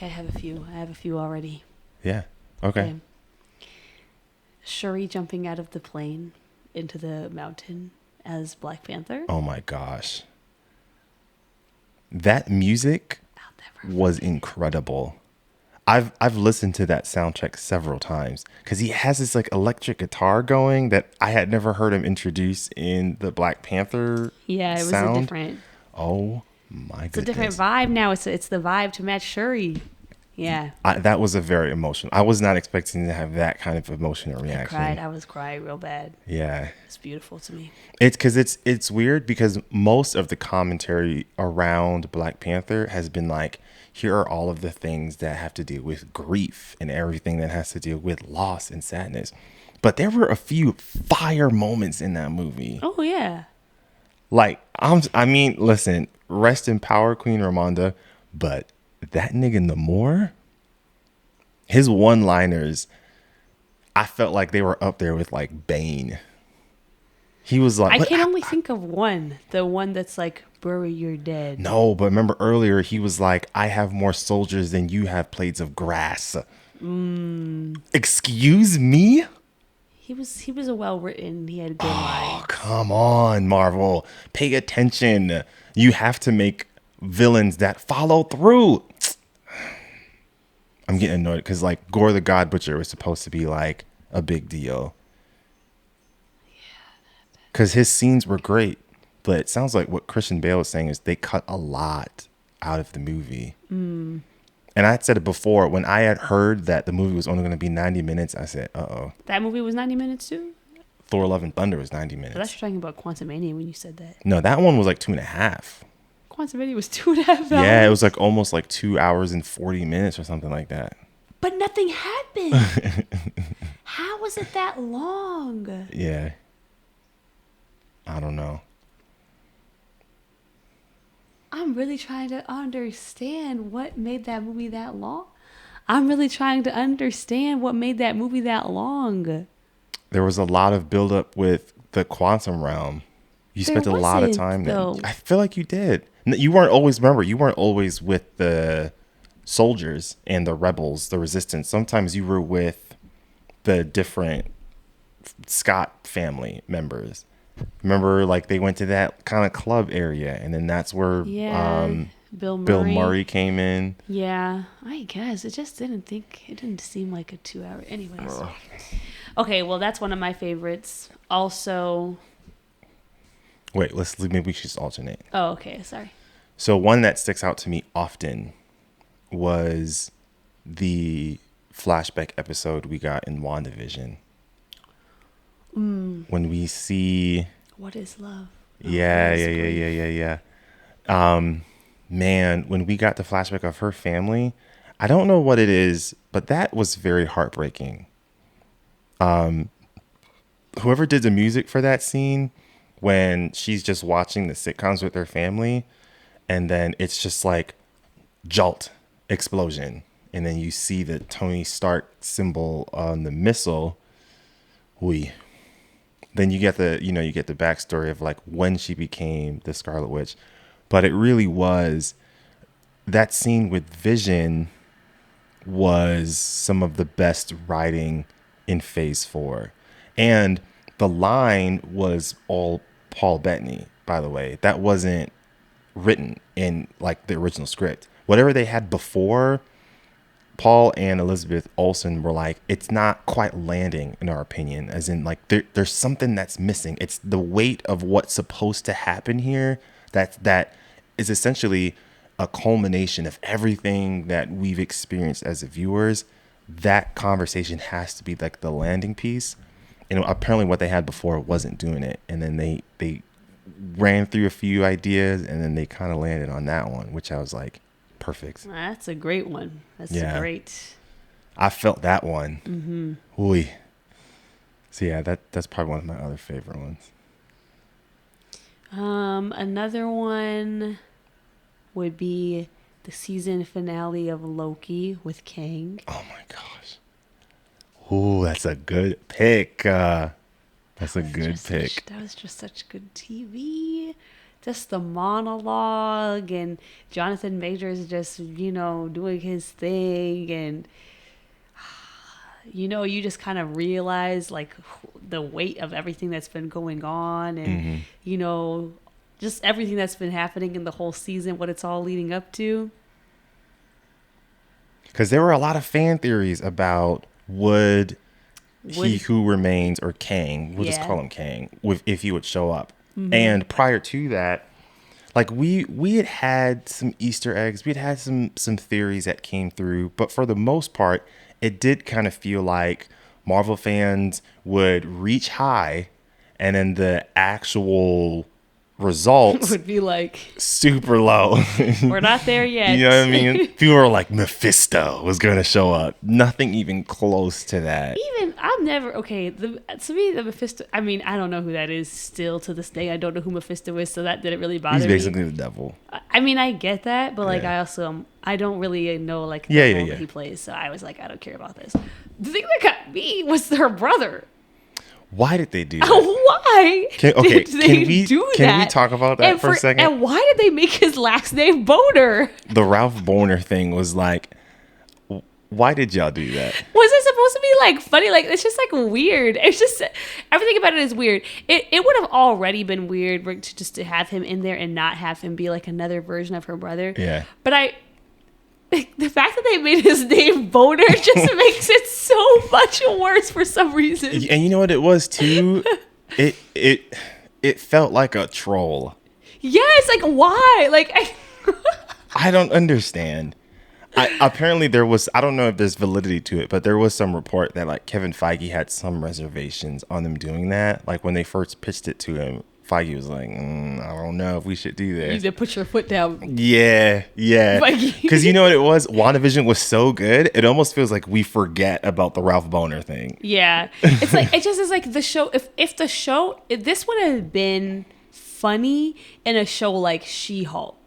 Okay, I have a few already. Yeah. Okay. Shuri jumping out of the plane into the mountain as Black Panther. Oh my gosh. That music was incredible. I've listened to that soundtrack several times because he has this like electric guitar going that I had never heard him introduce in the Black Panther Yeah, it was a sound. different. Oh my It's a different goodness. vibe now. It's the vibe to match Shuri. Yeah, That was a very emotional. I was not expecting to have that kind of emotional I cried. reaction. I was crying real bad. Yeah. It's beautiful to me. It's because it's weird because most of the commentary around Black Panther has been like, here are all of the things that have to deal with grief and everything that has to deal with loss and sadness. But there were a few fire moments in that movie. Oh yeah. Like I mean, listen, rest in power, Queen Ramonda, but that nigga Namor, his one-liners, I felt like they were up there with like Bane. He was like, I can only think of one. The one that's like, bury your dead. no, but remember earlier he was like, I have more soldiers than you have blades of grass. Excuse me? He was a well written. He had good Oh, lines. come on, Marvel. Pay attention. You have to make villains that follow through. I'm getting annoyed because like Gore the God Butcher was supposed to be like a big deal. Because his scenes were great. But it sounds like what Christian Bale is saying is they cut a lot out of the movie. And I had said it before, when I had heard that the movie was only going to be 90 minutes, I said, uh-oh. That movie was 90 minutes too. Thor Love and Thunder was 90 I thought you minutes. were talking about Quantumania when you said that. No, that one was like 2.5. Quantumania was 2.5 hours. Yeah, it was like almost like 2 hours and 40 minutes or something like that. But nothing happened. How was it that long? Yeah. I don't know. I'm really trying to understand what made that movie that long. I'm really trying to understand what made that movie that long. There was a lot of buildup with the quantum realm. You spent a lot of wasn't, time there. though. I feel like you did. You weren't always, remember, you weren't always with the soldiers and the rebels, the resistance. Sometimes you were with the different Scott family members. Remember, like they went to that kind of club area, and then that's where Bill Murray. Bill Murray came in. Yeah, I guess. It just didn't seem like a 2 hour. Anyways. Okay, well, that's one of my favorites. Also. Wait, maybe we should just alternate. Oh, okay. Sorry. So one that sticks out to me often was the flashback episode we got in WandaVision. When we see... What is love? Yeah. Man, when we got the flashback of her family, I don't know what it is, but that was very heartbreaking. Whoever did the music for that scene, when she's just watching the sitcoms with her family, and then it's just like jolt, explosion, and then you see the Tony Stark symbol on the missile. Then you get the backstory of like when she became the Scarlet Witch. But it really was, that scene with Vision was some of the best writing in Phase 4. And the line was all Paul Bettany, by the way. That wasn't written in like the original script. Whatever they had before, Paul and Elizabeth Olsen were like, it's not quite landing in our opinion, as in like there's something that's missing. It's the weight of what's supposed to happen here that is essentially a culmination of everything that we've experienced as viewers. That conversation has to be like the landing piece. And apparently what they had before wasn't doing it. And then they ran through a few ideas and then they kind of landed on that one, which I was like, perfect. That's a great one. That's great. I felt that one. Mm-hmm. So yeah, that's probably one of my other favorite ones. Another one would be the season finale of Loki with Kang. Oh my gosh. Ooh, that's a good pick. That's a good pick. That was just such good TV. just the monologue and Jonathan Majors just, doing his thing. And, you just kind of realize like the weight of everything that's been going on and, just everything that's been happening in the whole season, what it's all leading up to. Because there were a lot of fan theories about would he who remains, or Kang, we'll just call him Kang, if he would show up. And prior to that, like we had some Easter eggs, we'd had some theories that came through, but for the most part, it did kind of feel like Marvel fans would reach high, and then the actual results Would be like super low. We're not there yet. You know what I mean? People were like, Mephisto was going to show up. Nothing even close to that. Even I'm never okay. To me, the Mephisto. I mean, I don't know who that is. Still to this day, I don't know who Mephisto is. So that didn't really bother me. He's basically the devil. I mean, I get that, but like, I also I don't really know like the role that he plays. So I was like, I don't care about this. The thing that got me was her brother. Why did they do that? Why Can we talk about that for a second? And why did they make his last name Boner? The Ralph Boner thing was like, why did y'all do that? Was it supposed to be like funny? Like, it's just like weird. It's just everything about it is weird. It would have already been weird to have him in there and not have him be like another version of her brother. Yeah. But the fact that they made his name Boner just makes it so much worse for some reason. And you know what it was too? It felt like a troll. Yeah, it's like, why? Like, I don't understand. Apparently there was, I don't know if there's validity to it, but there was some report that like Kevin Feige had some reservations on them doing that. Like when they first pitched it to him, Feige was like, I don't know if we should do this. You need to put your foot down. Yeah. Because you know what it was? WandaVision was so good, it almost feels like we forget about the Ralph Boner thing. Yeah. It's like, it just is like the show, if this would have been funny in a show like She-Hulk.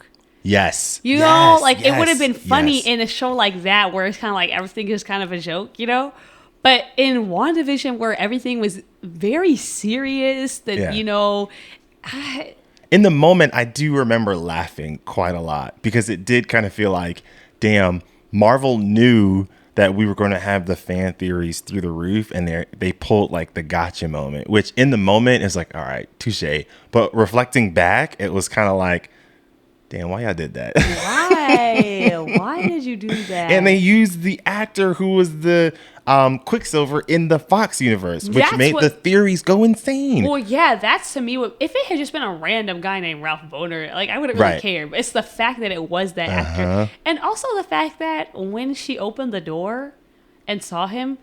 Yes. It would have been funny in a show like that where it's kind of like everything is kind of a joke, But in WandaVision where everything was very serious, in the moment, I do remember laughing quite a lot because it did kind of feel like, damn, Marvel knew that we were going to have the fan theories through the roof, and they pulled like the gotcha moment, which in the moment is like, all right, touche. But reflecting back, it was kind of like, damn, why y'all did that? Why did you do that? And they used the actor who was the Quicksilver in the Fox universe, which made the theories go insane. Well, yeah, that's to me. If it had just been a random guy named Ralph Boner, like I wouldn't really care. But it's the fact that it was that actor, and also the fact that when she opened the door and saw him,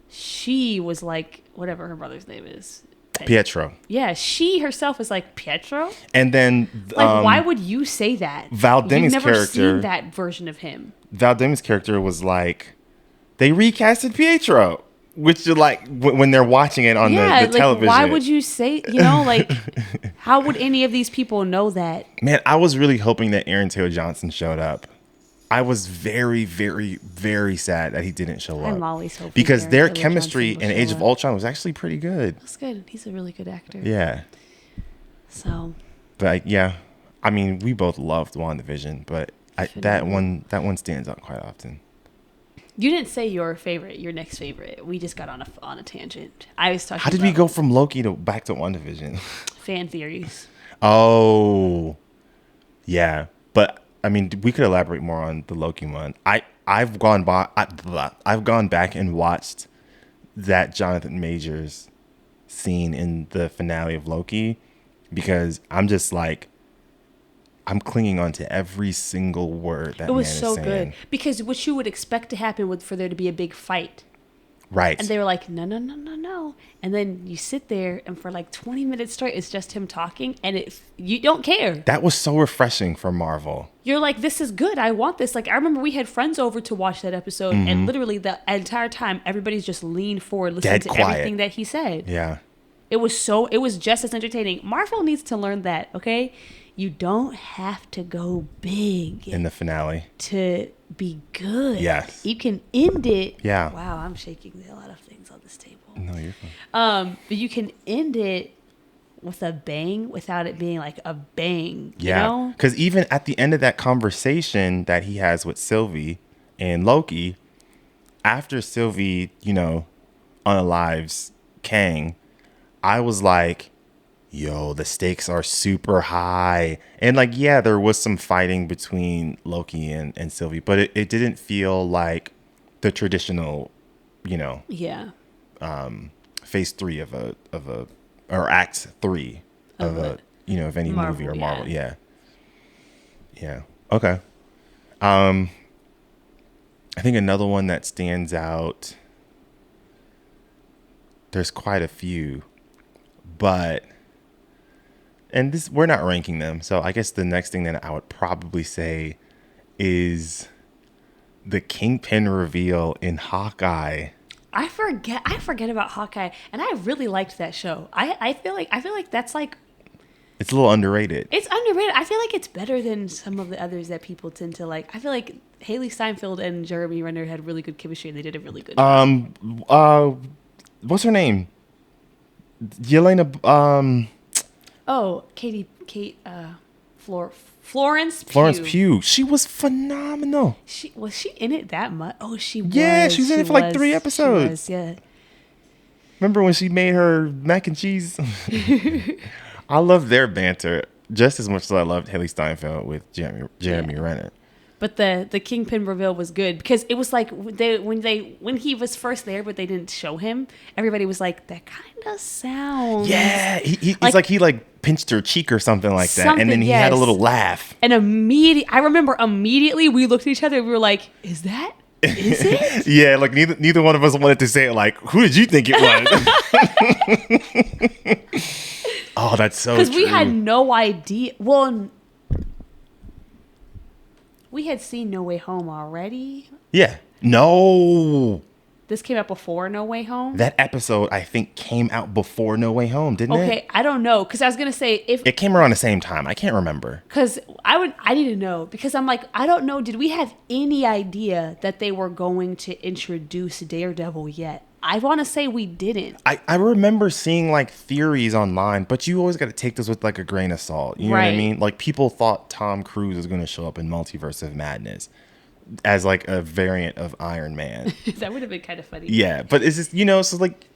she was like, whatever her brother's name is. Pietro. Yeah, she herself is like Pietro. And then, why would you say that? Val Deming's You've never character, seen that version of him. Val Deming's character was like, they recasted Pietro, which is like when they're watching it on the television. Why would you say? How would any of these people know that? Man, I was really hoping that Aaron Taylor Johnson showed up. I was very, very, very sad that he didn't show up. I'm always hoping because Aaron their Taylor chemistry Johnson in will Age show of up. Ultron was actually pretty good. That's good. He's a really good actor. Yeah. So. But yeah, I mean, we both loved WandaVision, but that one stands out quite often. You didn't say your next favorite. We just got on a tangent. I was talking. How did we go from Loki back to WandaVision? Fan theories. Oh, yeah, but I mean, we could elaborate more on the Loki one. I've gone back and watched that Jonathan Majors scene in the finale of Loki because I'm just like, I'm clinging on to every single word that man is saying. It was so good because what you would expect to happen would for there to be a big fight. Right. And they were like, no. And then you sit there and for like 20 minutes straight, it's just him talking and you don't care. That was so refreshing for Marvel. You're like, this is good. I want this. Like, I remember we had friends over to watch that episode and literally the entire time, everybody's just leaned forward, listening to everything that he said. Yeah. It was just as entertaining. Marvel needs to learn that, okay? You don't have to go big in the finale to be good. Yes. You can end it. Yeah. Wow, I'm shaking a lot of things on this table. No, you're fine. But you can end it with a bang without it being like a bang. Yeah. You know? Because even at the end of that conversation that he has with Sylvie and Loki, after Sylvie, unalives Kang, I was like, yo, the stakes are super high. And like, yeah, there was some fighting between Loki and Sylvie, but it didn't feel like the traditional, Yeah. phase 3 or act 3 of of any Marvel, movie or Marvel. yeah. Yeah. Okay. I think another one that stands out, there's quite a few, and this, we're not ranking them. So I guess the next thing that I would probably say is the Kingpin reveal in Hawkeye. I forget about Hawkeye, and I really liked that show. I feel like that's like, It's a little underrated. it's underrated. I feel like it's better than some of the others that people tend to like. I feel like Haley Steinfeld and Jeremy Renner had really good chemistry, and they did a really good job. What's her name? Yelena. Florence Pugh. Florence Pugh. She was phenomenal. Was she in it that much? Oh, she was. Yeah, she was in it for like 3 She episodes. was, yeah. Remember when she made her mac and cheese? I love their banter just as much as I loved Haley Steinfeld with Jeremy Renner. But the Kingpin reveal was good because it was like when he was first there, but they didn't show him. Everybody was like, that kind of sounds. Yeah, he's like he pinched her cheek or something like that, and then he yes. had a little laugh. And I remember immediately we looked at each other and we were like, is it? Yeah, like neither one of us wanted to say it. Like, who did you think it was? Oh, that's so true. Because we had no idea. Well, we had seen No Way Home already. Yeah. No. This came out before No Way Home? That episode, I think, came out before No Way Home, didn't it? Okay, I don't know. Because I was going to say if... It came around the same time. I can't remember. Because I need to know. Because I'm like, I don't know. Did we have any idea that they were going to introduce Daredevil yet? I want to say we didn't. I remember seeing like theories online, but you always got to take this with like a grain of salt. You know what I mean? Like people thought Tom Cruise was going to show up in Multiverse of Madness as like a variant of Iron Man. That would have been kind of funny. Yeah, but it's just, so like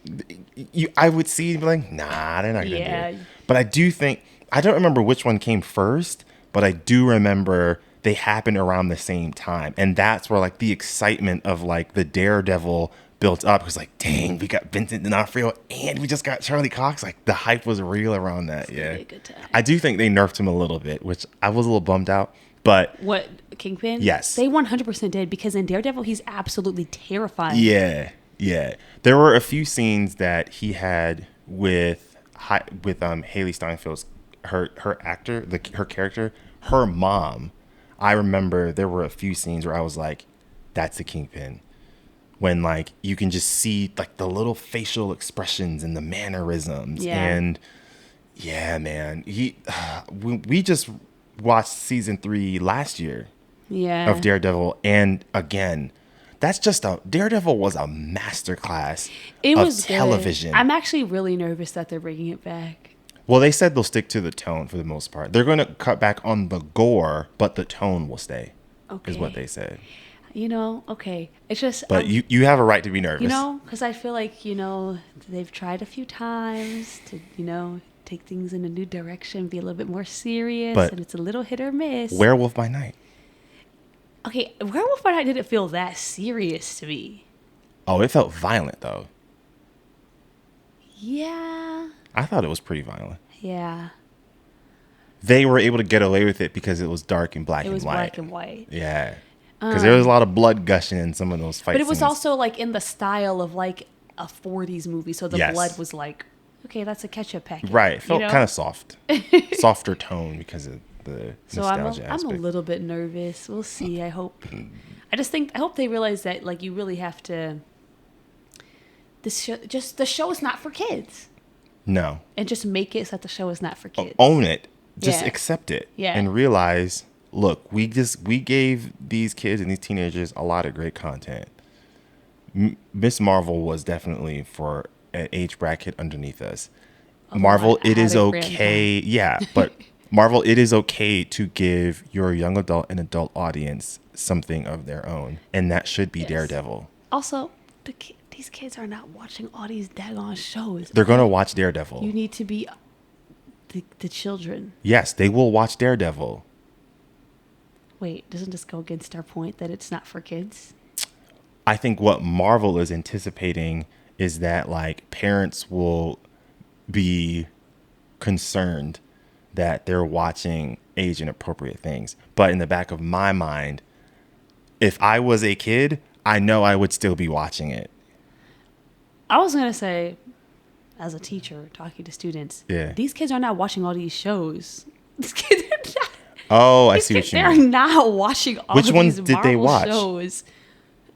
I would see and be like, nah, they're not going to do it. But I do think, I don't remember which one came first, but I do remember they happened around the same time. And that's where like the excitement of like the Daredevil built up. It was like, dang, we got Vincent D'Onofrio and we just got Charlie Cox. Like the hype was real around that. Yeah, a good time. I do think they nerfed him a little bit, which I was a little bummed out. But what, Kingpin? Yes, they 100% did, because in Daredevil he's absolutely terrifying. Yeah. There were a few scenes that he had with Haley Steinfeld's her actor, her character, her mom. I remember there were a few scenes where I was like, that's the Kingpin. When like you can just see like the little facial expressions and the mannerisms. Yeah. And yeah, man, we just watched season 3 last year. Yeah. Of Daredevil, and again, Daredevil was a masterclass of television. Good. I'm actually really nervous that they're bringing it back. Well, they said they'll stick to the tone for the most part. They're going to cut back on the gore, but the tone will stay. Okay. Is what they said. Okay. It's just... But you have a right to be nervous. Because I feel like, they've tried a few times to, take things in a new direction, be a little bit more serious, and it's a little hit or miss. Werewolf by Night. Okay, Werewolf by Night didn't feel that serious to me. Oh, it felt violent, though. Yeah. I thought it was pretty violent. Yeah. They were able to get away with it because it was dark and black and white. It was black and white. Yeah. Because there was a lot of blood gushing in some of those fight scenes. But it was also like in the style of like a 40s movie. So the blood was like, okay, that's a ketchup packet. Right. It felt kind of soft. Softer tone because of the nostalgia aspect. I'm a little bit nervous. We'll see. I hope they realize that like you really have to... the show is not for kids. No. And just make it so that the show is not for kids. Own it. Just accept it. Yeah. And realize, look, we gave these kids and these teenagers a lot of great content. Miss Marvel was definitely for an age bracket underneath us. Marvel, it is okay. Yeah, but Marvel, it is okay to give your young adult and adult audience something of their own, and that should be Daredevil. Also, these kids are not watching all these daggone shows. They're gonna watch Daredevil. You need to be the children. Yes, they will watch Daredevil. Wait, doesn't this go against our point that it's not for kids? I think what Marvel is anticipating is that like parents will be concerned that they're watching age inappropriate things. But in the back of my mind, if I was a kid, I know I would still be watching it. I was going to say, as a teacher talking to students, these kids are not watching all these shows. These kids are not. Oh, I see what you mean. They're not watching all Which of ones these did Marvel they watch? shows.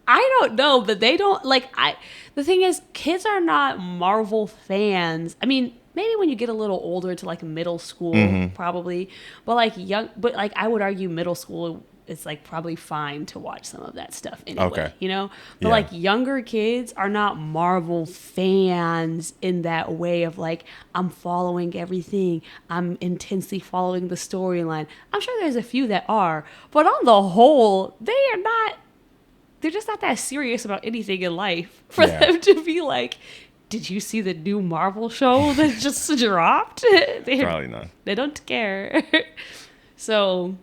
I don't know, but they don't the thing is, kids are not Marvel fans. I mean, maybe when you get a little older to like middle school, probably, but like I would argue middle school is like probably fine to watch some of that stuff anyway, you know? But like younger kids are not Marvel fans in that way of like, I'm following everything. I'm intensely following the storyline. I'm sure there's a few that are, but on the whole, they're just not that serious about anything in life for them to be like, did you see the new Marvel show that just dropped? Probably not. They don't care. So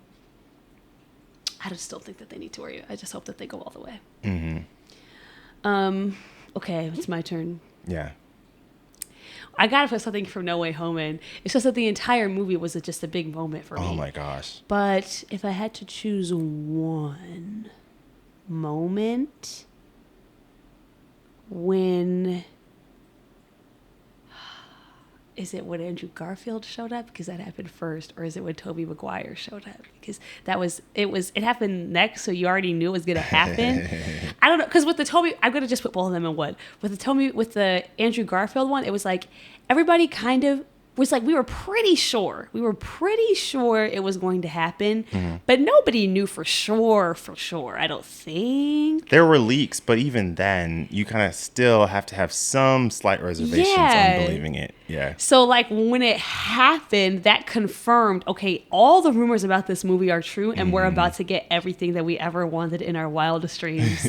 I just still think that they need to worry. I just hope that they go all the way. Mm-hmm. Okay, it's my turn. Yeah. I gotta put something from No Way Home in. It's just that the entire movie was just a big moment for me. Oh my gosh. But if I had to choose one moment, is it when Andrew Garfield showed up, because that happened first, or is it when Tobey Maguire showed up, because it happened next, so you already knew it was gonna happen? I don't know, because with the Tobey, I'm gonna just put both of them in one. With the Andrew Garfield one, it was like everybody kind of was like, we were pretty sure it was going to happen, but nobody knew for sure, I don't think. There were leaks, but even then, you kind of still have to have some slight reservations on believing it. Yeah. So, like, when it happened, that confirmed, okay, all the rumors about this movie are true, and we're about to get everything that we ever wanted in our wildest dreams.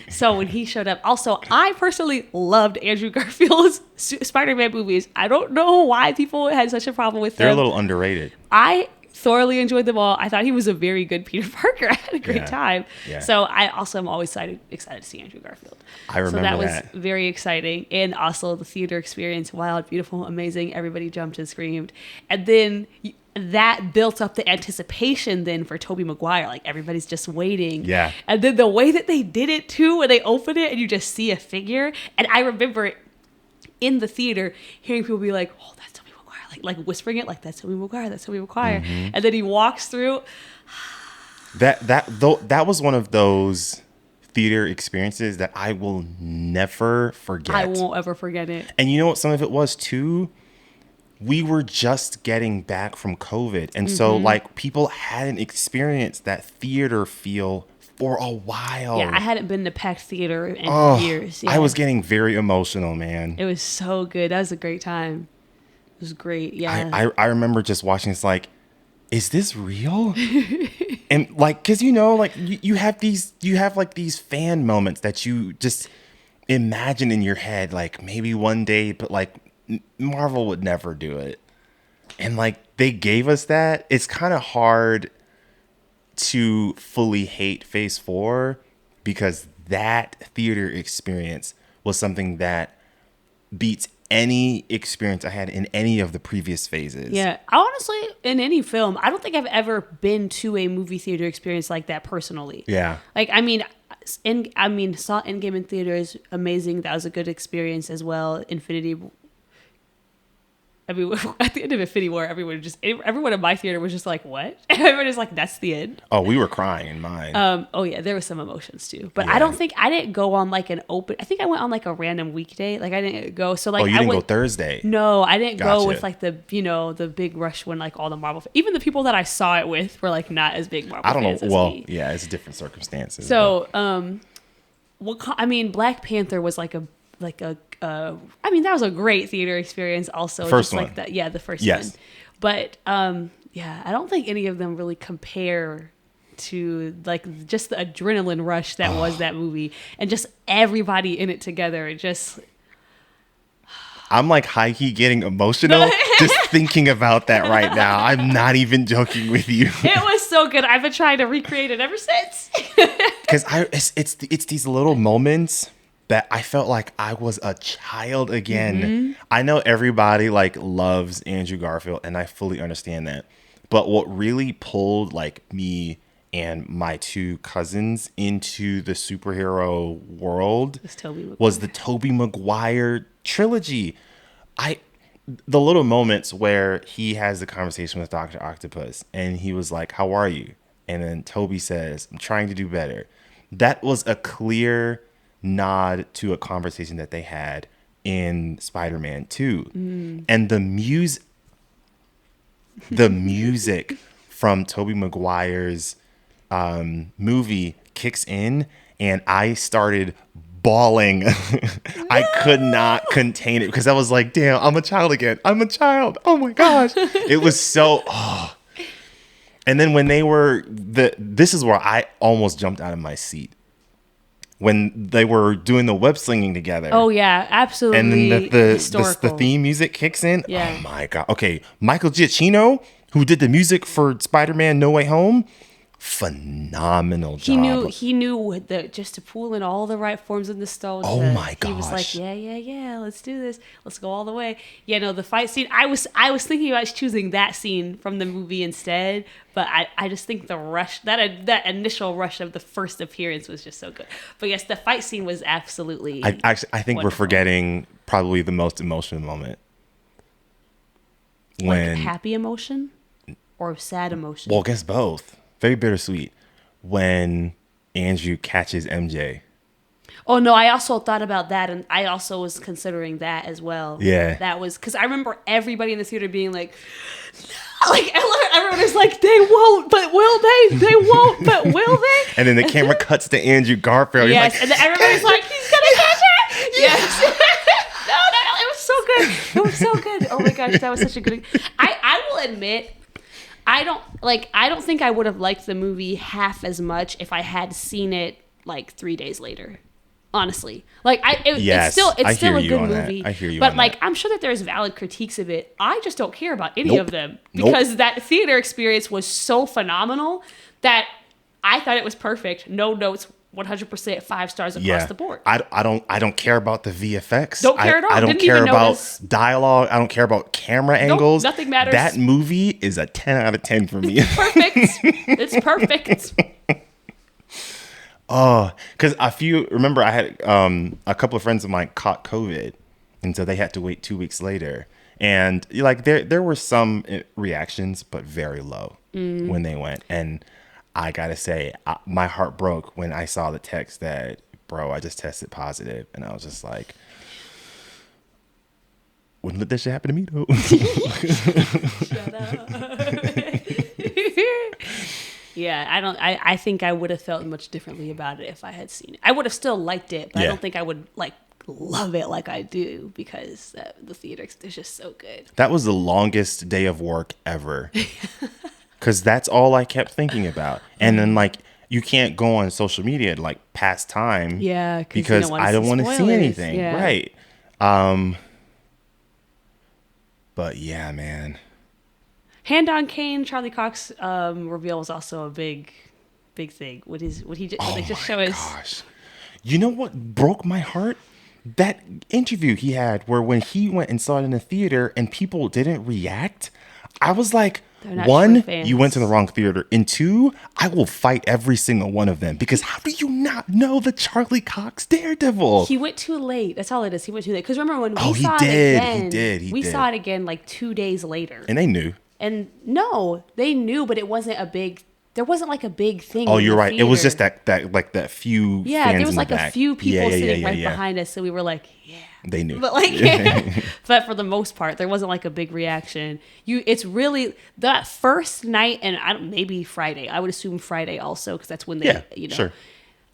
So, when he showed up, also, I personally loved Andrew Garfield's Spider-Man movies. I don't know why people had such a problem with them. They're a little underrated. I thoroughly enjoyed them all. I thought he was a very good Peter Parker. I had a great time. Yeah. So I also am always excited to see Andrew Garfield. I remember that. So that was very exciting. And also the theater experience, wild, beautiful, amazing. Everybody jumped and screamed. And then that built up the anticipation then for Tobey Maguire. Like everybody's just waiting. Yeah. And then the way that they did it too, when they open it and you just see a figure. And I remember in the theater hearing people be like, oh, that's Tobey Maguire. Like whispering it, like that's Tobey Maguire, that's Tobey Maguire. And then he walks through. That was one of those theater experiences that I will never forget. I won't ever forget it. And you know what some of it was too? We were just getting back from COVID. And so like people hadn't experienced that theater feel for a while. Yeah, I hadn't been to packed theater in years. Yeah. I was getting very emotional, man. It was so good. That was a great time. It was great. Yeah. I remember just watching. It's like, is this real? And like, cause like you have like these fan moments that you just imagine in your head, like maybe one day, but like Marvel would never do it. And like they gave us that. It's kind of hard to fully hate Phase 4 because that theater experience was something that beats any experience I had in any of the previous phases. Yeah. Honestly, in any film, I don't think I've ever been to a movie theater experience like that personally. Yeah. Like, saw Endgame in theaters, amazing. That was a good experience as well. At the end of Infinity War, everyone in my theater was just like, what? Everyone was like, that's the end. Oh, we were crying in mine. Oh yeah, there were some emotions too. But I didn't go on like an open, I think I went on like a random weekday. Like I didn't go. So like, you didn't go Thursday? No, I didn't go with like the big rush when like all the Marvel, even the people that I saw it with were like not as big Marvel fans as me. Yeah, it's different circumstances. So, Black Panther was like like a I mean, that was a great theater experience also. First just one. like that. Yeah, the first Yes. one. But yeah, I don't think any of them really compare to like just the adrenaline rush that was that movie, and just everybody in it together. It just I'm like high key getting emotional just thinking about that right now. I'm not even joking with you. it was so good. I've been trying to recreate it ever since. Because it's these little moments that I felt like I was a child again. Mm-hmm. I know everybody like loves Andrew Garfield, and I fully understand that. But what really pulled like me and my two cousins into the superhero world was the Tobey Maguire trilogy. The little moments where he has the conversation with Dr. Octopus and he was like, "How are you?" And then Toby says, "I'm trying to do better." That was a clear nod to a conversation that they had in Spider-Man 2. And the music from Tobey Maguire's movie kicks in, and I started bawling. I could not contain it because I was like, damn, I'm a child again. I'm a child. Oh my gosh. It was so And then when they were this is where I almost jumped out of my seat. When they were doing the web slinging together. Oh yeah, absolutely. And then the theme music kicks in. Yeah. Oh my god. Okay, Michael Giacchino, who did the music for Spider-Man No Way Home, phenomenal job. He knew that just to pull in all the right forms of nostalgia. Oh my gosh. He was like, yeah, let's do this. Let's go all the way. Yeah, no, the fight scene. I was thinking about choosing that scene from the movie instead, but I just think the rush, that initial rush of the first appearance was just so good. But yes, the fight scene was absolutely. I think wonderful. We're forgetting probably the most emotional moment. When happy emotion or sad emotion? Well, I guess both. Very bittersweet when Andrew catches MJ. Oh no, I also thought about that, and I also was considering that as well. Yeah, that was because I remember everybody in the theater being like, like everyone was like, they won't, but will they? They won't, but will they? And then the camera cuts to Andrew Garfield. Yes, like, and then everybody's like, he's gonna catch it. Yes. No, it was so good. It was so good. Oh my gosh, that was such a good. I will admit. I don't think I would have liked the movie half as much if I had seen it like 3 days later. Honestly, like it's still a good movie. I hear you. But like, I'm sure that there's valid critiques of it. I just don't care about any of them because that theater experience was so phenomenal that I thought it was perfect. No notes. 100% 5 stars across the board. I don't care about the VFX. Don't care at all. I don't care about dialogue. I don't care about camera angles. Nothing matters. That movie is a 10 out of 10 for me. It's perfect. It's perfect. Oh, because remember I had a couple of friends of mine caught COVID, and so they had to wait 2 weeks later. And like there were some reactions, but very low when they went. And I gotta say, my heart broke when I saw the text that, bro, I just tested positive. And I was just like, wouldn't let that shit happen to me, though. Shut up. Yeah, I think I would have felt much differently about it if I had seen it. I would have still liked it, but I don't think I would, like, love it like I do because the theater is just so good. That was the longest day of work ever. Because that's all I kept thinking about. And then, like, you can't go on social media like past time. Yeah, because I don't want to see anything. Yeah. Right. But yeah, man. Hand on Cane, Charlie Cox reveal was also a big thing. What he just show us. Gosh. You know what broke my heart? That interview he had where when he went and saw it in the theater and people didn't react, I was like, one, you went to the wrong theater. And two, I will fight every single one of them because how do you not know the Charlie Cox Daredevil? He went too late. That's all it is. He went too late. Because remember when we saw it again? We saw it again like 2 days later. And they knew. And no, they knew, but it wasn't a big. There wasn't like a big thing. Oh, you're right. It was just that few. Yeah, fans there was in like the a back. few people sitting right behind us, so we were like, yeah. They knew. But like, but for the most part, there wasn't like a big reaction. It's really that first night, and maybe Friday. I would assume Friday also because that's when they, Sure.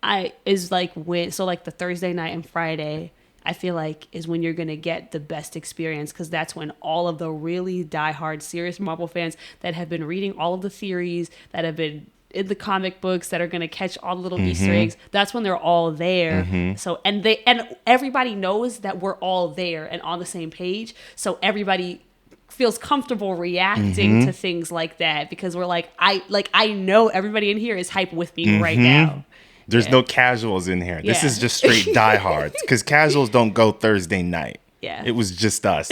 like the Thursday night and Friday. I feel like is when you're going to get the best experience, because that's when all of the really diehard, serious Marvel fans that have been reading all of the theories, that have been in the comic books, that are going to catch all the little Easter eggs, that's when they're all there. So and everybody knows that we're all there and on the same page. So everybody feels comfortable reacting to things like that, because we're like, I know everybody in here is hype with me right now. There's no casuals in here. This is just straight diehards, because casuals don't go Thursday night. Yeah. It was just us.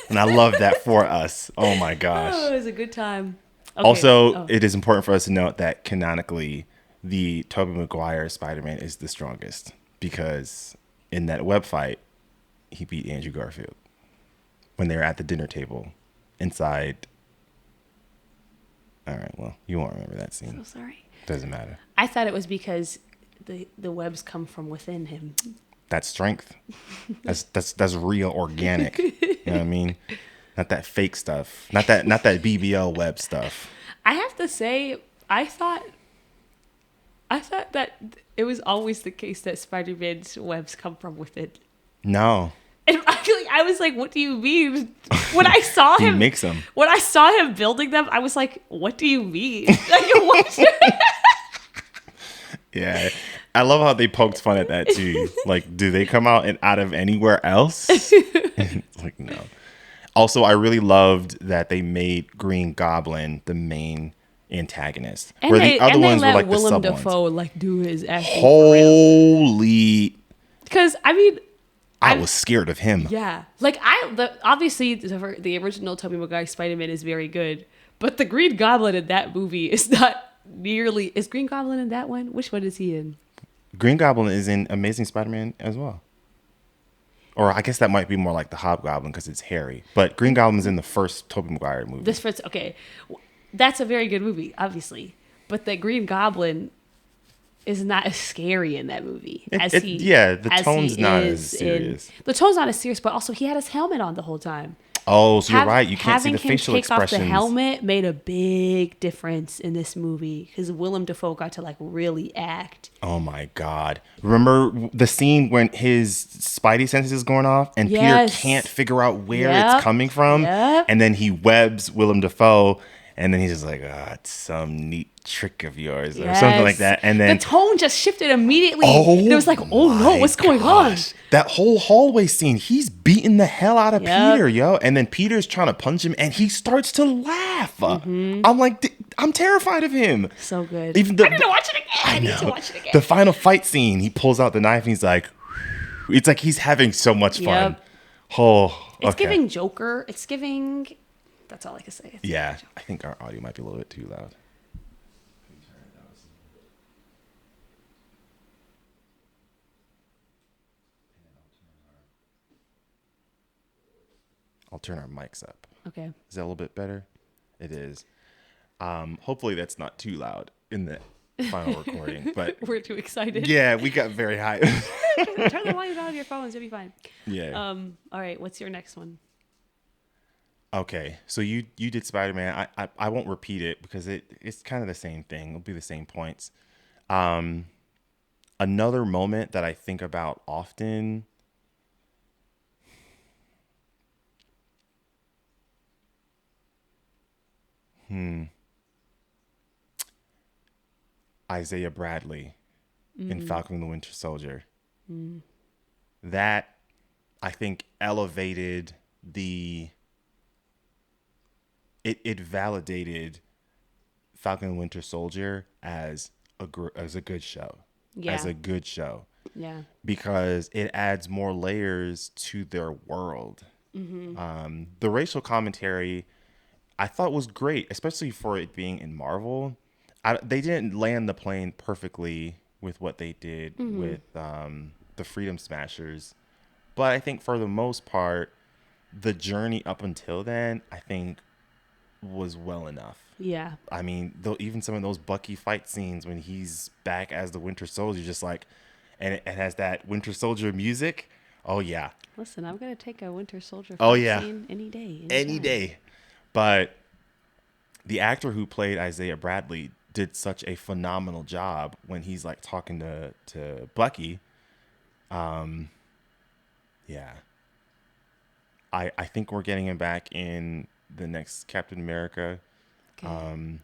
And I love that for us. Oh my gosh. Oh, it was a good time. Okay. Also, it is important for us to note that canonically, the Tobey Maguire Spider-Man is the strongest, because in that web fight, he beat Andrew Garfield when they were at the dinner table inside. All right, well, you won't remember that scene. So sorry. Doesn't matter. I thought it was because the webs come from within him. That's strength. That's real organic. You know what I mean? Not that fake stuff. Not that BBL web stuff. I have to say, I thought that it was always the case that Spider-Man's webs come from within. No. And I was like, what do you mean? When I saw him, He makes them. When I saw him building them, I was like, what do you mean? Like, what? Yeah. I love how they poked fun at that too. Like, do they come out of anywhere else? It's like, no. Also, I really loved that they made Green Goblin the main antagonist, And where they, the other and they ones were let like Willem the sub Dafoe ones. like do his acting for real. Holy! Because I mean, I was scared of him. yeah, like obviously the original Tobey Maguire Spider-Man is very good, but the Green Goblin in that movie is not nearly. Is Green Goblin in that one? Which one is he in? Green Goblin is in Amazing Spider-Man as well. Or I guess that might be more like the Hobgoblin because it's hairy. But Green Goblin's in the first Tobey Maguire movie. This first, okay, that's a very good movie, obviously, but the Green Goblin is not as scary in that movie the tone's not as serious. The tone's not as serious, but also he had his helmet on the whole time. Oh, so you're right. You can't see the facial Having him take off expressions. the helmet made a big difference in this movie, because Willem Dafoe got to like really act. Oh my God. Remember the scene when his spidey senses is going off and Yes. Peter can't figure out where Yep. it's coming from? Yep. And then he webs Willem Dafoe and then he's just like, it's some neat trick of yours or something like that. And then the tone just shifted immediately. Oh, It was like, oh no, what's going on? That whole hallway scene, he's beating the hell out of Yep. Peter, yo. And then Peter's trying to punch him and he starts to laugh. Mm-hmm. I'm like, I'm terrified of him. So good. Even I need to watch it again. I need to watch it again. The final fight scene, he pulls out the knife and he's like, it's like he's having so much fun. Yep. Oh, It's okay. giving Joker. It's giving. That's all I can say. It's Yeah, I think our audio might be a little bit too loud. I'll turn our mics up. Okay. Is that a little bit better? It is. Hopefully that's not too loud in the final recording, but We're too excited. yeah, we got very high. Turn the volume down on your phones. You'll be fine. Yeah. All right. What's your next one? Okay, so you did Spider-Man. I won't repeat it because it's kind of the same thing. It'll be the same points. Another moment that I think about often. Isaiah Bradley in Falcon and the Winter Soldier. That, I think, elevated it validated Falcon and Winter Soldier as a good show. Yeah. As a good show. Yeah. Because it adds more layers to their world. The racial commentary I thought was great, especially for it being in Marvel. They didn't land the plane perfectly with what they did with the Freedom Smashers. But I think for the most part, the journey up until then, I think, was well enough. Yeah. I mean, even some of those Bucky fight scenes when he's back as the Winter Soldier, just like, and it has that Winter Soldier music. Oh, yeah. Listen, I'm going to take a Winter Soldier scene any day. Any day. But the actor who played Isaiah Bradley did such a phenomenal job when he's like talking to Bucky. Yeah. I think we're getting him back in the next Captain America. Okay.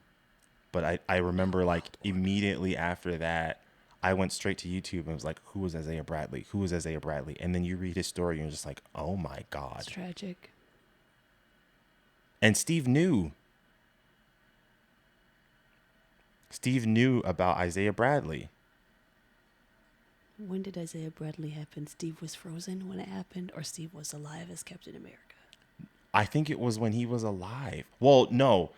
But I remember like immediately after that, I went straight to YouTube and was like, who was Isaiah Bradley? Who was Isaiah Bradley? And then you read his story and you're just like, oh my It's God. tragic. And Steve knew. Steve knew about Isaiah Bradley. When did Isaiah Bradley happen? Steve was frozen when it happened, or Steve was alive as Captain America? I think it was when he was alive. Well, no.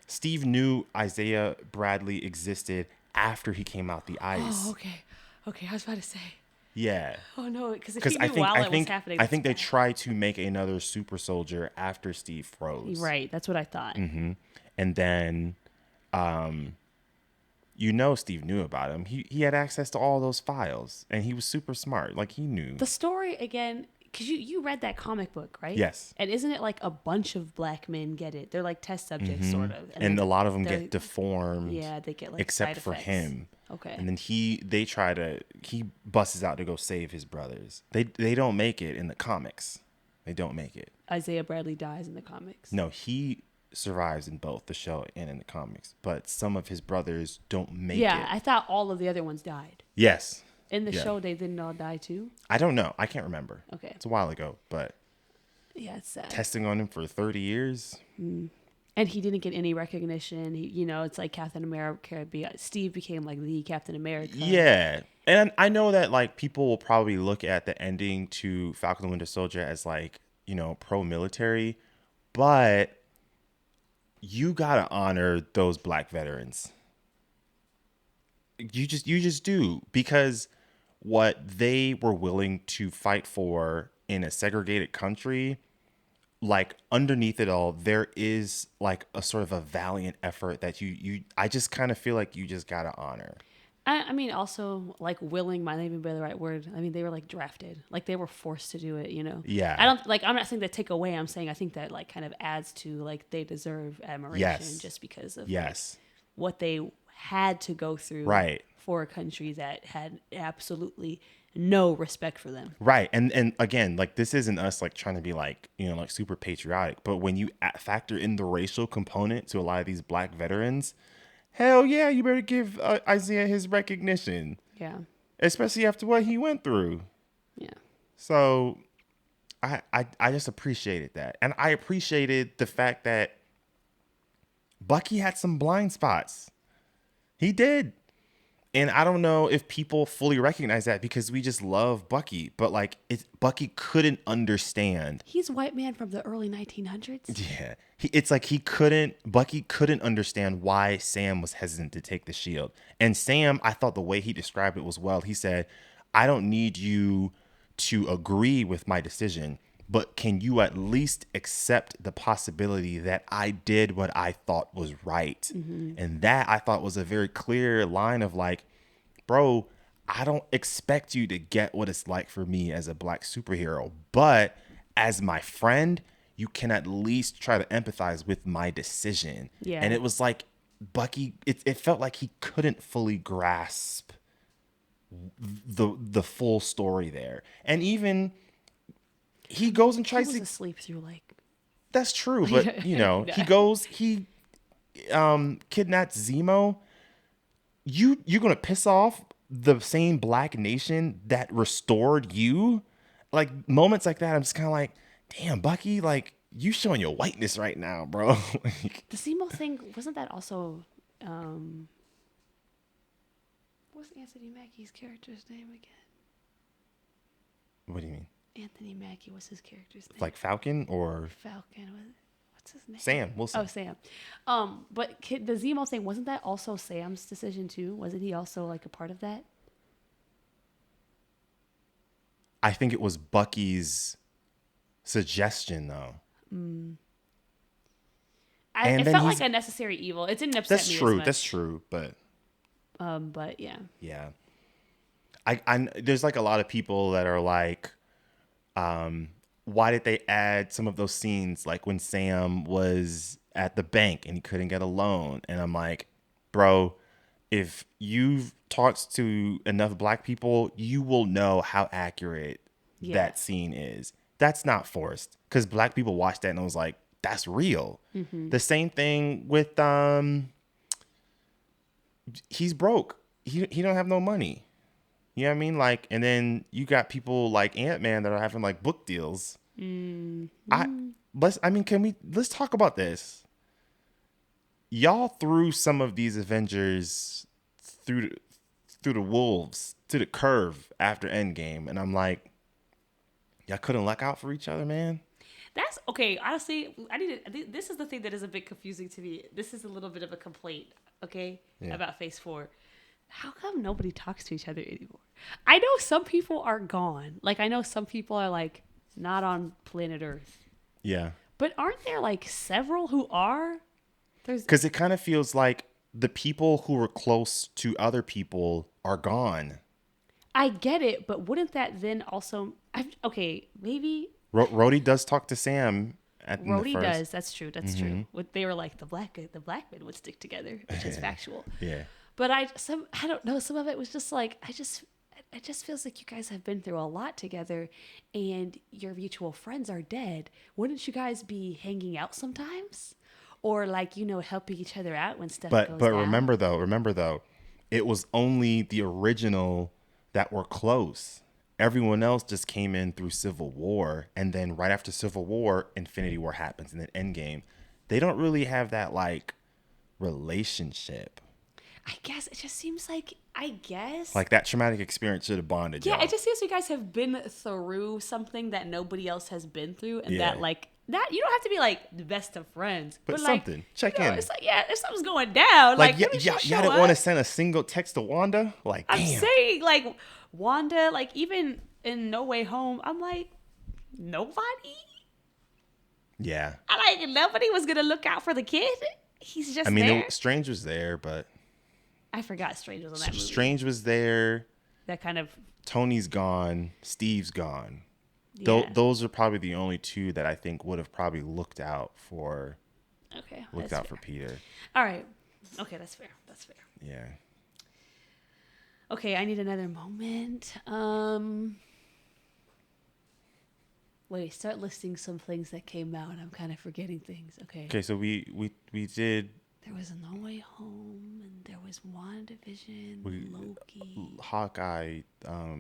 Steve knew Isaiah Bradley existed after he came out the Oh, ice. okay. Okay, I was about to say. Yeah. Oh no, because if Because he knew while it was happening, I think they that's tried to make another super soldier after Steve bad. froze. Right, that's what I thought. And then you know Steve knew about him. He had access to all those files and he was super smart. Like he knew. The story again, because you read that comic book, right? Yes. And isn't it like a bunch of black men get it? They're like test subjects, sort of. And a lot of them they're- get deformed. Yeah, they get like except side for effects. him. Okay. And then he busts out to go save his brothers. They don't make it in the comics. They don't make it. Isaiah Bradley dies in the comics. No, he survives in both the show and in the comics, but some of his brothers don't make it. Yeah, I thought all of the other ones died. Yes. In the Yeah. show, they didn't all die too. I don't know. I can't remember. Okay. It's a while ago, but Yeah, it's sad. testing on him for 30 years. And he didn't get any recognition. It's like Captain America. Steve became like the Captain America. Yeah. And I know that like people will probably look at the ending to Falcon and the Winter Soldier as like, pro-military, but you got to honor those black veterans. You just do, because what they were willing to fight for in a segregated country, like underneath it all, there is like a sort of a valiant effort that I just kind of feel like you just got to honor. I mean, also like willing might not even be the right word. I mean, they were like drafted, like they were forced to do it. Yeah. I'm not saying that take away. I'm saying I think that like kind of adds to like they deserve admiration just because of like, what they had to go through. Right. For a country that had absolutely no respect for them. Right. And again, like this isn't us like trying to be like, like super patriotic, but when you factor in the racial component to a lot of these black veterans, hell yeah, you better give Isaiah his recognition. Yeah. Especially after what he went through. Yeah. So I just appreciated that. And I appreciated the fact that Bucky had some blind spots. He did. And I don't know if people fully recognize that because we just love Bucky, but like Bucky couldn't understand. He's a white man from the early 1900s. Yeah. Bucky couldn't understand why Sam was hesitant to take the shield. And Sam, I thought the way he described it was well. He said, I don't need you to agree with my decision, but can you at least accept the possibility that I did what I thought was right? Mm-hmm. And that I thought was a very clear line of like, bro, I don't expect you to get what it's like for me as a black superhero, but as my friend, you can at least try to empathize with my decision. Yeah. And it was like Bucky, it felt like he couldn't fully grasp the full story there. And even he goes and tries he was to asleep through like. That's true, but he kidnaps Zemo. You're gonna piss off the same black nation that restored you? Like moments like that, I'm just kind of like, damn, Bucky, like you showing your whiteness right now, bro. Like, the Zemo thing wasn't that also. What's Anthony Mackie's character's name again? what do you mean? Anthony Mackie was his character's name. Like Falcon or Falcon? What's his name? Sam Wilson? Oh, Sam. But the Zemo thing, wasn't that also Sam's decision too? Wasn't he also like a part of that? I think it was Bucky's suggestion, though. It felt like a necessary evil. It didn't upset That's me true. as much. That's true. But yeah. Yeah. I there's like a lot of people that are like, why did they add some of those scenes like when Sam was at the bank and he couldn't get a loan? And I'm like, bro, if you've talked to enough black people, you will know how accurate that scene is. That's not forced, because Black people watched that and it was like, that's real. The same thing with he's broke. He don't have no money. You know what I mean? Like, and then you got people like Ant-Man that are having like book deals. Let's talk about this. Y'all threw some of these Avengers through the wolves, to the curve after Endgame, and I'm like, y'all couldn't luck out for each other, man. That's okay. Honestly, this is the thing that is a bit confusing to me. This is a little bit of a complaint, okay, about Phase 4. How come nobody talks to each other anymore? I know some people are gone. Like, I know some people are like not on planet Earth. Yeah. But aren't there like several who are? Because it kind of feels like the people who were close to other people are gone. I get it, but wouldn't that then also? Okay, maybe. Rhodey does talk to Sam. Rhodey does. That's true. That's true. They were like the black men would stick together, which is factual. Yeah. But I don't know. Some of it was just like it just feels like you guys have been through a lot together, and your mutual friends are dead. Wouldn't you guys be hanging out sometimes, or like helping each other out when stuff goes down? But remember though, it was only the original that were close. Everyone else just came in through Civil War, and then right after Civil War, Infinity War happens, and then Endgame. They don't really have that like relationship. I guess it just seems like like that traumatic experience should have bonded. Yeah, y'all. It just seems you guys have been through something that nobody else has been through, and that you don't have to be like the best of friends, but like, something check in. It's like if something's going down, y'all didn't want to send a single text to Wanda. Like, damn. I'm saying, like, Wanda, like, even in No Way Home, I'm like, nobody. Yeah, nobody was gonna look out for the kid. He's just. Strange was there, but I forgot Strange was on that movie. Strange was there. That kind of. Tony's gone. Steve's gone. Yeah. Those are probably the only two that I think would have probably looked out for. Okay. Looked out for Peter. All right. Okay, that's fair. That's fair. Yeah. Okay, I need another moment. Wait, start listing some things that came out. I'm kind of forgetting things. Okay, so we did. There was a No Way Home, and there was WandaVision, Loki, Hawkeye,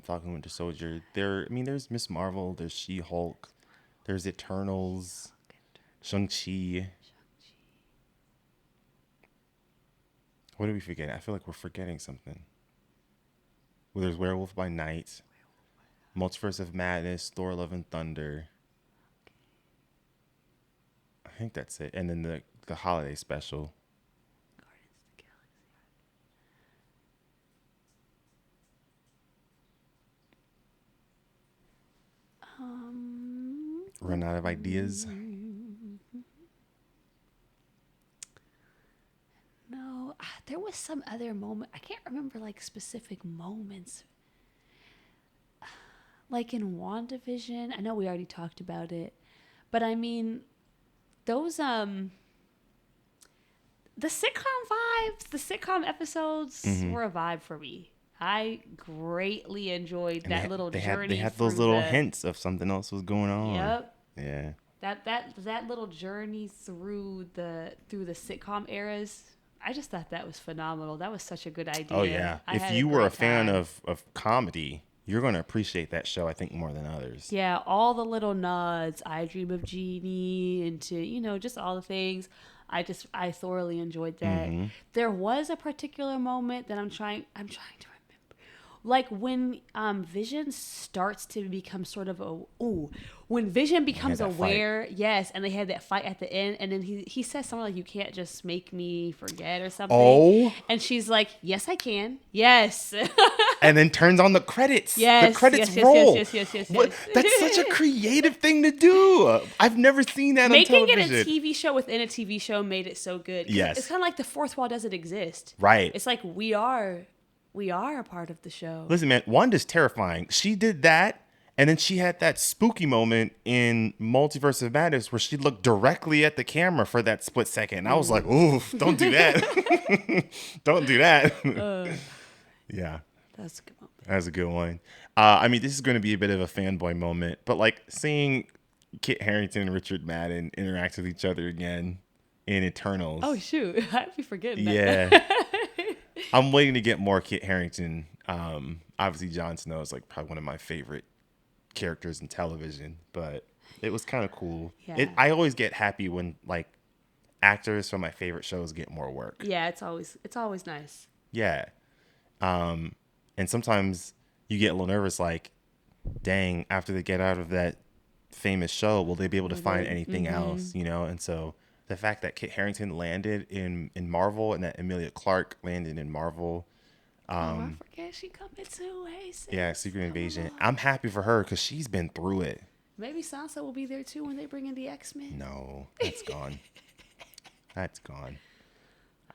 Falcon Winter Soldier. There's Miss Marvel, there's She-Hulk, there's Eternals, Shang-Chi. What did we forget? I feel like we're forgetting something. Well, there's Werewolf by Night, Multiverse of Madness, Thor: Love and Thunder. I think that's it. And then the holiday special. Guardians of the Galaxy. Run out of ideas. No, there was some other moment. I can't remember like specific moments. Like in WandaVision, I know we already talked about it, but I mean, those the sitcom vibes, the sitcom episodes were a vibe for me. I greatly enjoyed that little journey. They had those little hints of something else was going on. Yep. Yeah. That little journey through the sitcom eras. I just thought that was phenomenal. That was such a good idea. Oh yeah. If you were a fan of comedy, you're going to appreciate that show, I think, more than others. Yeah, all the little nods. I Dream of Jeannie, into, just all the things. I thoroughly enjoyed that. Mm-hmm. There was a particular moment that I'm trying to remember. Like when Vision starts to become sort of when Vision becomes aware, fight. Yes, and they had that fight at the end, and then he says something like, "You can't just make me forget" or something. Oh, and she's like, "Yes, I can. Yes." And then turns on the credits. Yes, the credits roll. Yes. What? That's such a creative thing to do. I've never seen that on television. Making it a TV show within a TV show made it so good. Yes, it's kind of like the fourth wall doesn't exist. Right. It's like we are a part of the show. Listen, man, Wanda's terrifying. She did that, and then she had that spooky moment in Multiverse of Madness where she looked directly at the camera for that split second. And I was like, oof, don't do that. Don't do that. Yeah. That's a good moment. That's a good one. I mean, this is going to be a bit of a fanboy moment, but like seeing Kit Harington and Richard Madden interact with each other again in Eternals. Oh shoot, I'd be forgetting Yeah. that. I'm waiting to get more Kit Harington. Obviously, Jon Snow is like probably one of my favorite characters in television, but it was kind of cool. Yeah. I always get happy when like actors from my favorite shows get more work. Yeah, it's always nice. Yeah. And sometimes you get a little nervous, like, dang, after they get out of that famous show, will they be able to find anything else, you know? And so the fact that Kit Harington landed in Marvel and that Emilia Clarke landed in Marvel. I forget she coming to Oasis. Yeah, Secret Invasion. I'm happy for her because she's been through it. Maybe Sansa will be there too when they bring in the X-Men. No, that's gone. That's gone.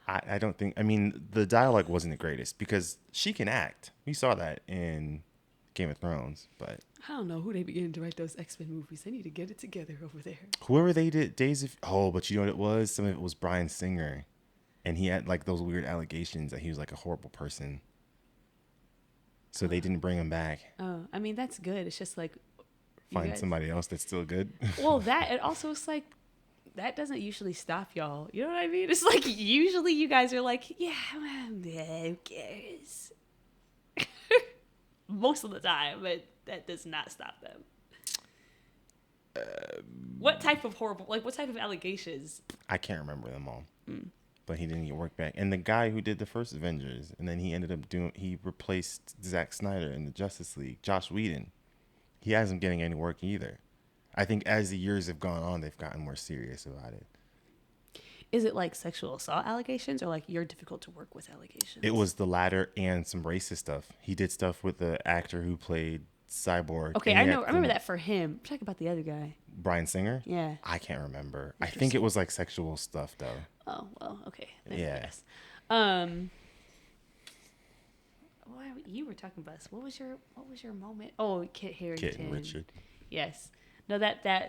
I don't think, I mean, the dialogue wasn't the greatest because she can act. We saw that in Game of Thrones, but I don't know who they beginning to write those X-Men movies. They need to get it together over there. whoever they did but you know what it was? Some of it was Bryan Singer, and he had like those weird allegations that he was like a horrible person. So they didn't bring him back. Oh, I mean, that's good. It's just like Find somebody else that's still good. Well, that, and also it's like, that doesn't usually stop y'all. You know what I mean? It's like, usually you guys are like, yeah, who cares? Most of the time, but that does not stop them. What type of allegations? I can't remember them all. But he didn't get work back. And the guy who did the first Avengers, and then he replaced Zack Snyder in the Justice League, Joss Whedon. He hasn't getting any work either. I think as the years have gone on, they've gotten more serious about it. Is it like sexual assault allegations or like you're difficult to work with allegations? It was the latter and some racist stuff. He did stuff with the actor who played Cyborg. Okay, I know. I remember that for him. I'm talking about the other guy. Bryan Singer? Yeah. I can't remember. I think it was like sexual stuff though. Oh, well, okay. Yeah. Well, you were talking about this. What was your moment? Oh, Kit Harington. Kit and Richard. Yes. No,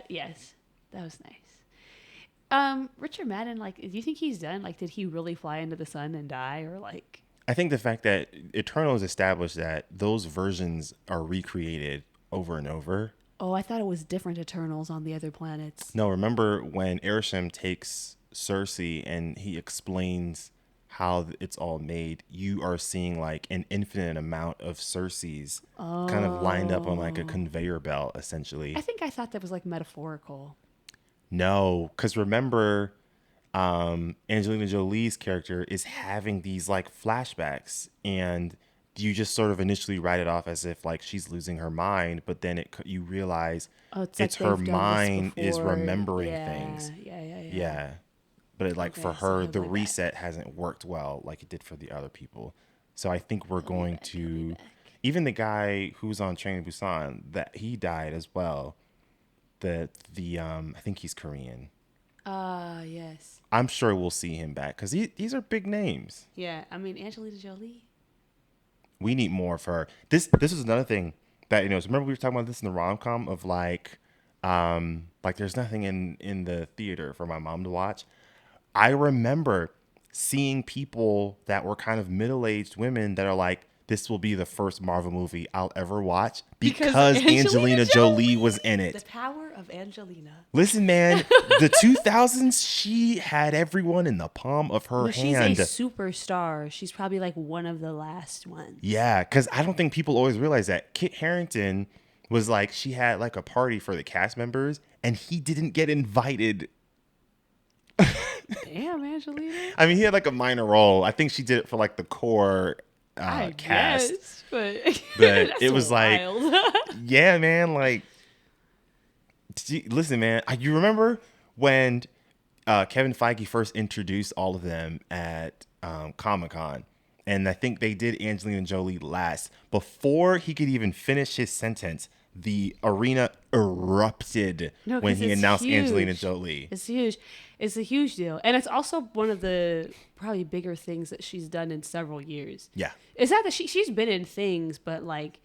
yes. That was nice. Richard Madden, like, do you think he's done? Like, did he really fly into the sun and die, or like? I think the fact that Eternals established that those versions are recreated over and over. Oh, I thought it was different Eternals on the other planets. No, remember when Arishem takes Cersei and he explains how it's all made, you are seeing like an infinite amount of Cerseis kind of lined up on like a conveyor belt, essentially. I thought that was like metaphorical. No, because remember, Angelina Jolie's character is having these like flashbacks, and you just sort of initially write it off as if like she's losing her mind, but then you realize it's like her mind is remembering things. Yeah. But like for her, the reset hasn't worked well like it did for the other people. So I think we're going to, even the guy who's on Train to Busan, that he died as well. I think he's Korean. Yes. I'm sure we'll see him back because these are big names. Yeah, I mean Angelina Jolie. We need more of her. This is another thing that, you know, remember we were talking about this in the rom-com of like there's nothing in the theater for my mom to watch. I remember seeing people that were kind of middle-aged women that are like, this will be the first Marvel movie I'll ever watch because Angelina Jolie was in it. The power of Angelina. Listen, man, the 2000s, she had everyone in the palm of her hand. She's a superstar. She's probably like one of the last ones. Yeah, because I don't think people always realize that. Kit Harington was like, she had like a party for the cast members, and he didn't get invited. Damn, Angelina. I mean, he had like a minor role. I think she did it for like the core cast. Guess, but it was wild. Like, yeah, man. Like, listen, man. You remember when Kevin Feige first introduced all of them at Comic-Con? And I think they did Angelina Jolie last. Before he could even finish his sentence, the arena erupted when he announced Angelina Jolie. It's huge. It's a huge deal. And it's also one of the probably bigger things that she's done in several years. Yeah. It's not that she's been in things, but like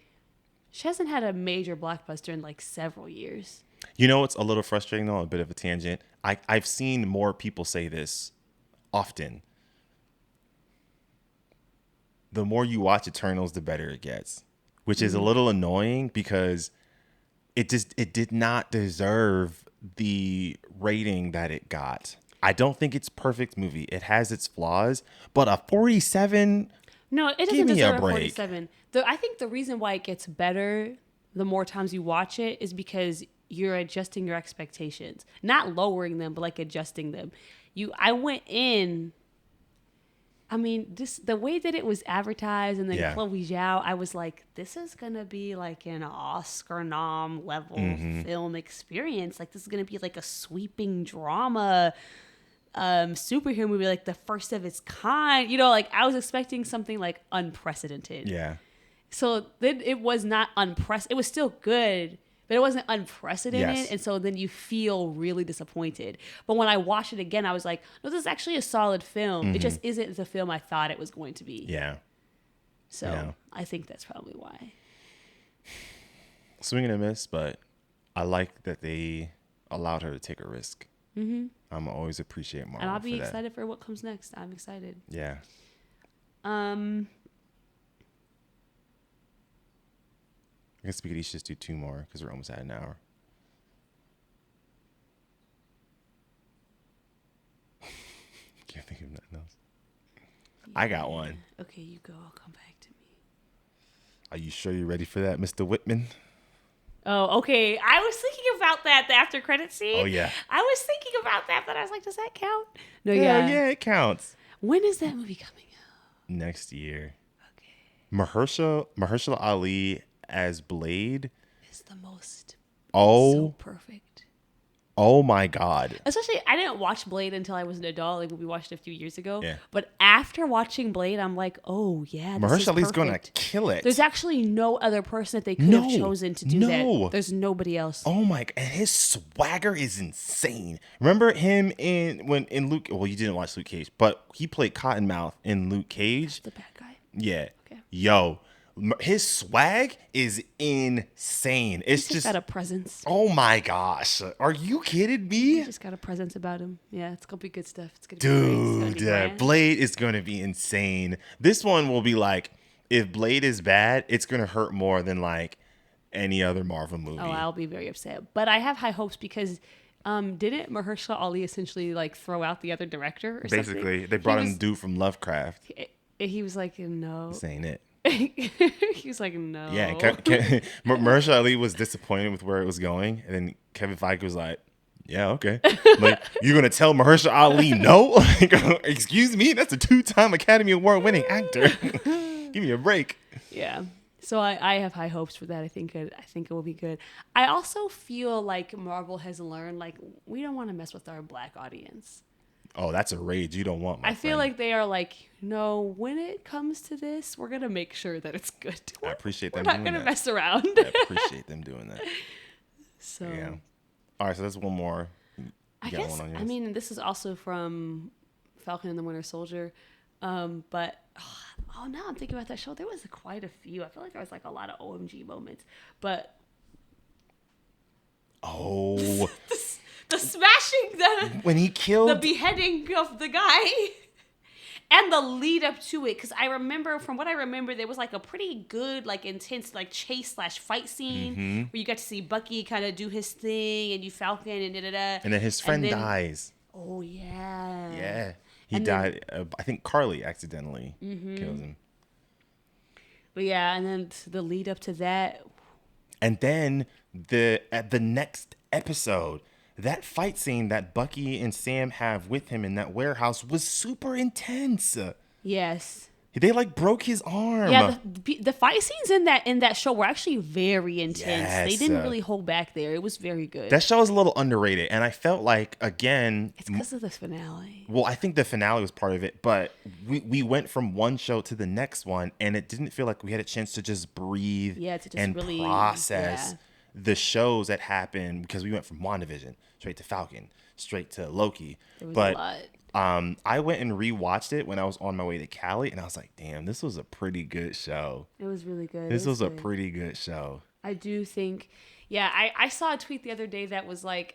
she hasn't had a major blockbuster in like several years. You know, it's a little frustrating though, a bit of a tangent. I've seen more people say this often. the more you watch Eternals, the better it gets, which is a little annoying because it did not deserve the rating that it got. I don't think it's a perfect movie. It has its flaws, but a 47. No, it doesn't deserve a 47. I think the reason why it gets better the more times you watch it is because you're adjusting your expectations, not lowering them, but like adjusting them. I went in. I mean, just the way that it was advertised, and then Chloe Zhao, I was like, this is going to be like an Oscar nom level film experience. Like, this is going to be like a sweeping drama superhero movie, like the first of its kind. You know, like I was expecting something like unprecedented. Yeah. So then it was not unprecedented. It was still good, but it wasn't unprecedented. Yes. And so then you feel really disappointed. But when I watched it again, I was like, no, this is actually a solid film. It just isn't the film I thought it was going to be. Yeah. So I think that's probably why. Swing and a miss, but I like that they allowed her to take a risk. I'm always appreciate Marvel. And I'll be excited for what comes next. I'm excited. Yeah. I guess we could each just do 2 more because we're almost at an hour. Can't think of nothing else. Yeah. I got one. Okay, you go. I'll come back to me. Are you sure you're ready for that, Mr. Whitman? Oh, okay. I was thinking about that, the after credit scene. Oh, yeah. I was thinking about that, but I was like, does that count? No, Yeah, it counts. When is that movie coming out? Next year. Okay. Mahershala Ali as Blade is the most so perfect. Oh my God. Especially, I didn't watch Blade until I was an adult, like when we watched it a few years ago. Yeah. But after watching Blade, I'm like, oh yeah, Mahershala Ali's gonna kill it. There's actually no other person that they could have chosen to do that. There's nobody else. Oh my, and his swagger is insane. Remember him in Luke? Well, you didn't watch Luke Cage, but he played Cottonmouth in Luke Cage. That's the bad guy. Yeah. Okay. Yo. His swag is insane. It's just got a presence. Oh my gosh. Are you kidding me? He's just got a presence about him. Yeah, it's going to be good stuff. It's going to be great. Dude, Blade is going to be insane. This one will be like, if Blade is bad, it's going to hurt more than like any other Marvel movie. Oh, I'll be very upset. But I have high hopes because didn't Mahershala Ali essentially like throw out the other director or Basically, something? they brought in the dude from Lovecraft. He was like, no. This ain't it. He's like, no. Yeah, Mahershala Ali was disappointed with where it was going, and then Kevin Feige was like, "Yeah, okay, like you're gonna tell Mahershala Ali no? Like, excuse me, that's a 2-time Academy Award winning actor. Give me a break." Yeah, so I have high hopes for that. I think it will be good. I also feel like Marvel has learned like we don't want to mess with our Black audience. Oh, that's a rage you don't want, my friend. feel like they are like, no, when it comes to this, we're going to make sure that it's good. I appreciate them doing that. We're not going to mess around. I appreciate them doing that. So, yeah. All right, so that's one more. I guess, I mean, this is also from Falcon and the Winter Soldier. But, now I'm thinking about that show. There was quite a few. I feel like there was like a lot of OMG moments. But. Oh. The smashing, when he killed the beheading of the guy, and the lead up to it. Because from what I remember, there was like a pretty good, like intense, like chase/fight scene where you got to see Bucky kind of do his thing, and you Falcon and da. And then his friend dies. Oh yeah. Yeah, he died. I think Carly accidentally kills him. But yeah, and then the lead up to that. And then at the next episode. That fight scene that Bucky and Sam have with him in that warehouse was super intense. Yes. They like broke his arm. Yeah, the fight scenes in that show were actually very intense. Yes. They didn't really hold back there. It was very good. That show is a little underrated, and I felt like again, it's because of the finale. Well, I think the finale was part of it, but we went from one show to the next one, and it didn't feel like we had a chance to just breathe and really process the shows that happened because we went from WandaVision straight to Falcon, straight to Loki. It was a lot. I went and rewatched it when I was on my way to Cali, and I was like, damn, this was a pretty good show. It was really good. This was a pretty good show. I do think, I saw a tweet the other day that was like,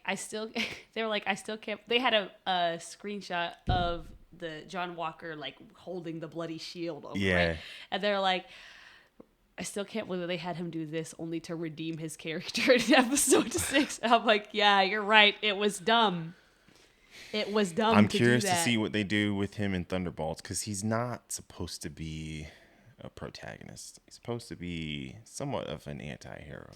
they were like, I still can't, they had a screenshot of the John Walker like holding the bloody shield over Yeah. it, and they're like, I still can't believe that they had him do this only to redeem his character in episode 6. And I'm like, yeah, you're right. It was dumb. It was dumb. I'm to curious do to that. see what they do with him in Thunderbolts, because he's not supposed to be a protagonist. He's supposed to be somewhat of an anti-hero.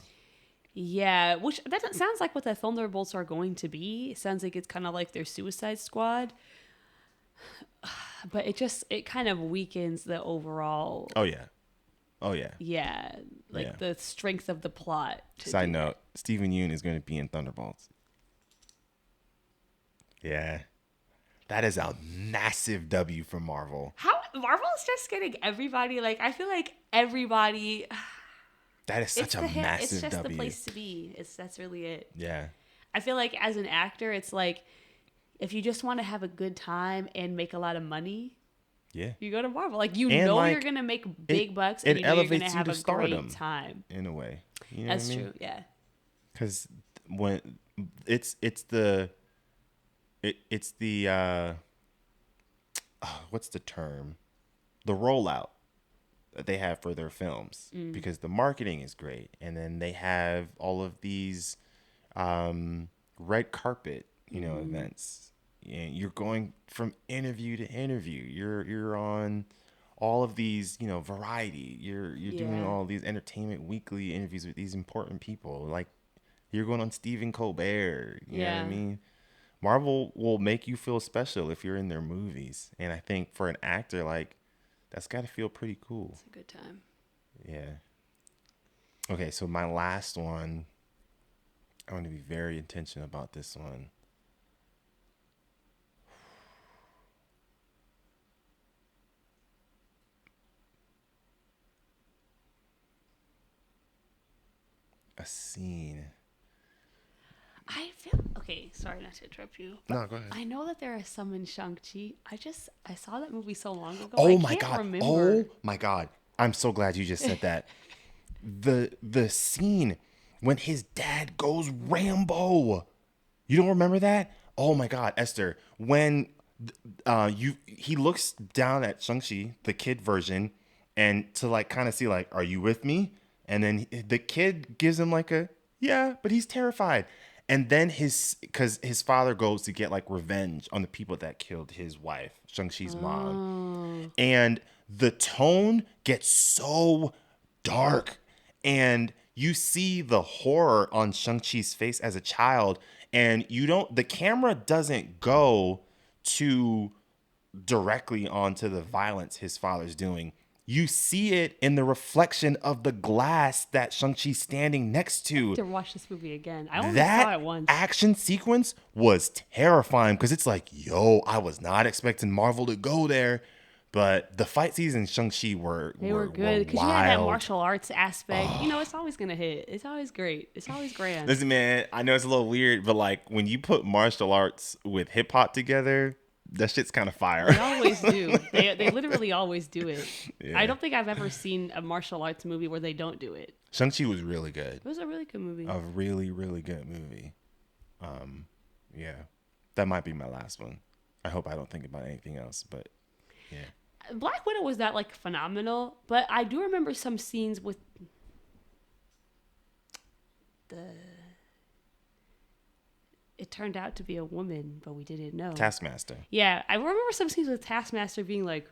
Yeah, which that sounds like what the Thunderbolts are going to be. It sounds like it's kind of like their Suicide Squad. But it kind of weakens the overall. Oh yeah. Yeah, like Yeah. the strength of the plot. Side note: Stephen Yeun is going to be in Thunderbolts. Yeah, that is a massive W for Marvel. How Marvel is just getting everybody. Like I feel like everybody. That is such a massive It's just W. the place to be. That's really it. Yeah. I feel like as an actor, it's like if you just want to have a good time and make a lot of money. Yeah. You go to Marvel. Like, you And, know like, you're going to make big bucks it and you know you're going to elevates you have to a stardom. great time. In a way. You know That's what I mean? true, yeah. Because when it's the what's the term? The rollout that they have for their films, because the marketing is great, and then they have all of these red carpet, events. And you're going from interview to interview. You're on all of these, variety. You're doing all these Entertainment Weekly interviews with these important people. Like, you're going on Stephen Colbert. You know what I mean? Marvel will make you feel special if you're in their movies. And I think for an actor, like, that's got to feel pretty cool. It's a good time. Yeah. Okay, so my last one, I want to be very intentional about this one. A scene. I feel okay. Sorry not to interrupt you. No, go ahead. I know that there are some in Shang-Chi. I saw that movie so long ago. Oh I my can't god! remember. Oh my god! I'm so glad you just said that. The scene when his dad goes Rambo. You don't remember that? Oh my god, Esther. When he looks down at Shang-Chi, the kid version, and to like kind of see like, are you with me? And then the kid gives him like a yeah, but he's terrified. And then because his father goes to get like revenge on the people that killed his wife, Shang-Chi's mom. And the tone gets so dark. And you see the horror on Shang-Chi's face as a child. And the camera doesn't go to directly onto the violence his father's doing. You see it in the reflection of the glass that Shang-Chi's standing next to. To watch this movie again. I only That saw it once. action sequence was terrifying because it's like, yo, I was not expecting Marvel to go there. But the fight scenes in Shang-Chi were good because you wild. had that martial arts aspect. It's always gonna hit. It's always great. It's always grand. Listen, man, I know it's a little weird, but like when you put martial arts with hip hop together, that shit's kind of fire. They always do. They literally always do it. Yeah. I don't think I've ever seen a martial arts movie where they don't do it. Shang-Chi was really good. It was a really good movie. A really, really good movie. Yeah. That might be my last one. I hope I don't think about anything else, but yeah. Black Widow was not like phenomenal, but I do remember some scenes with it turned out to be a woman, but we didn't know. Taskmaster. Yeah, I remember some scenes with Taskmaster being like,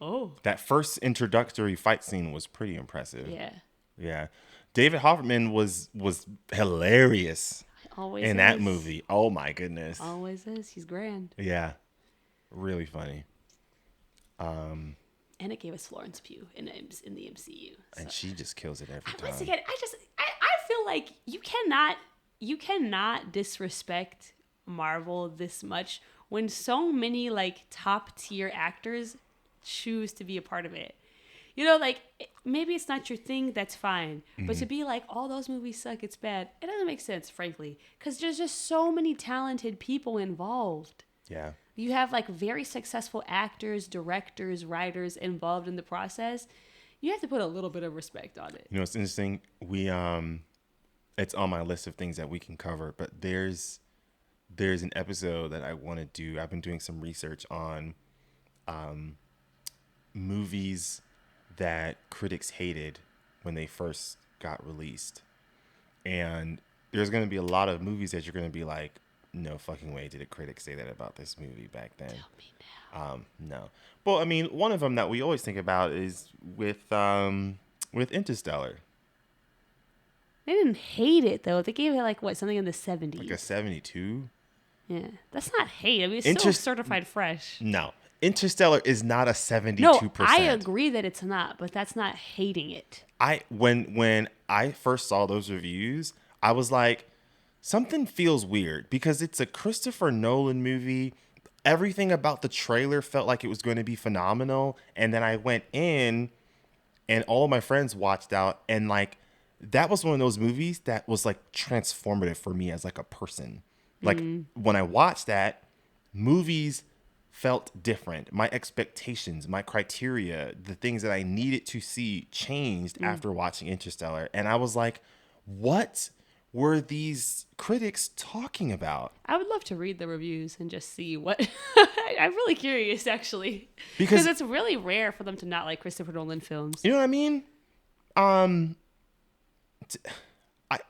oh. That first introductory fight scene was pretty impressive. Yeah. Yeah. David Hoffman was hilarious Always in that movie. Oh my goodness. Always is. He's grand. Yeah. Really funny. And it gave us Florence Pugh in the MCU. So. And she just kills it every time. Once again, I feel like you cannot disrespect Marvel this much when so many like top tier actors choose to be a part of it. Like maybe it's not your thing, that's fine. But to be like, all those movies suck, it's bad, it doesn't make sense, frankly. Because there's just so many talented people involved. Yeah. You have like very successful actors, directors, writers involved in the process. You have to put a little bit of respect on it. It's interesting. It's on my list of things that we can cover, but there's an episode that I want to do. I've been doing some research on movies that critics hated when they first got released. And there's going to be a lot of movies that you're going to be like, no fucking way did a critic say that about this movie back then. Tell me now. No. Well, I mean, one of them that we always think about is with Interstellar. They didn't hate it though. They gave it like what, something in the 70s. Like a 72? Yeah. That's not hate. I mean, it's still certified fresh. No. Interstellar is not a 72%. No, I agree that it's not, but that's not hating it. When I first saw those reviews, I was like, something feels weird because it's a Christopher Nolan movie. Everything about the trailer felt like it was going to be phenomenal. And then I went in and all of my friends watched out, and like that was one of those movies that was like transformative for me as like a person. Like when I watched that, movies felt different. My expectations, my criteria, the things that I needed to see changed after watching Interstellar. And I was like, what were these critics talking about? I would love to read the reviews and just see what. I'm really curious, actually, Because it's really rare for them to not like Christopher Nolan films. You know what I mean?